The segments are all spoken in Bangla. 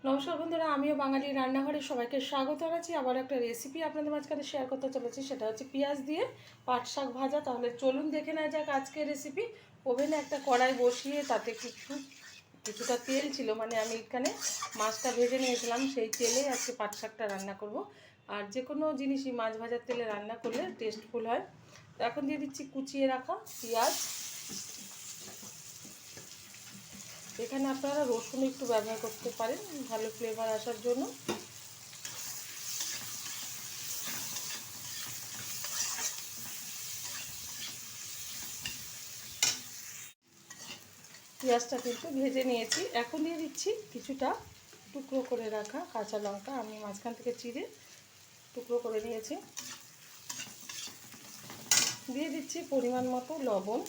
নমস্কার বন্ধুরা, আমিও বাঙালি রান্নাঘরে সবাইকে স্বাগত জানাচ্ছি। আবার একটা রেসিপি আপনাদের মাঝখানে শেয়ার করতে চলেছি, সেটা হচ্ছে পেঁয়াজ দিয়ে পাট শাক ভাজা। তাহলে চলুন দেখে নেওয়া যাক আজকের রেসিপি। ওভেনে একটা কড়াই বসিয়ে তাতে কিছুটা তেল ছিল, মানে আমি এখানে মাছটা ভেজে নিয়েছিলাম, সেই তেলে আজকে পাট শাকটা রান্না করব। আর যে কোনো জিনিসই মাছ ভাজার তেলে রান্না করলে টেস্টফুল হয়। তো এখন দিয়ে দিচ্ছি কুচিয়ে রাখা পেঁয়াজ। এখানে আপনারা রসুন একটু ব্যবহার করতে পারেন ভালো ফ্লেভার আসার জন্য। পেঁয়াজটা কিন্তু ভেজে নিয়েছি। এখন দিয়ে দিচ্ছি কিছুটা টুকরো করে রাখা কাঁচা লঙ্কা, আমি মাঝখান থেকে চিড়ে টুকরো করে নিয়েছি। দিয়ে দিচ্ছি পরিমাণ মতো লবণ।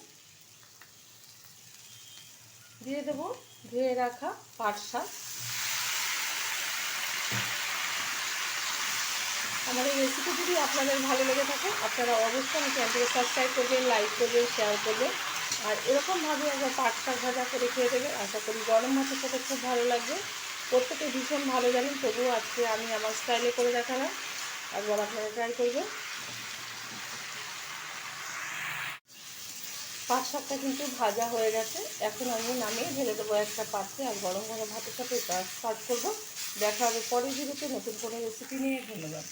দিয়ে দেবো ধুয়ে রাখা পাট শাক। আমার এই রেসিপি যদি আপনাদের ভালো লেগে থাকে, আপনারা অবশ্যই আমার চ্যানেলটিকে সাবস্ক্রাইব করবেন, লাইক করবেন, শেয়ার করবেন। আর এরকমভাবে একবার পাট শাক ভাজা করে খেয়ে দেবেন, আশা করি গরম ভাতের সাথে খুব ভালো লাগবে। প্রত্যেকে ভীষণ ভালো জানেন, তবুও আজকে আমি আমার স্টাইলে করে দেখালাম, একবার আপনারা ট্রাই করবেন। পাট শাকটা কিন্তু ভাজা হয়ে গেছে। এখন আমি নামিয়ে ঢেলে দেবো একটা পাত্রে, আর গরম গরম ভাতের সাথে সার্ভ করবো। দেখা হবে পরের ভিডিওতে নতুন কোনো রেসিপি নিয়ে। ধন্যবাদ।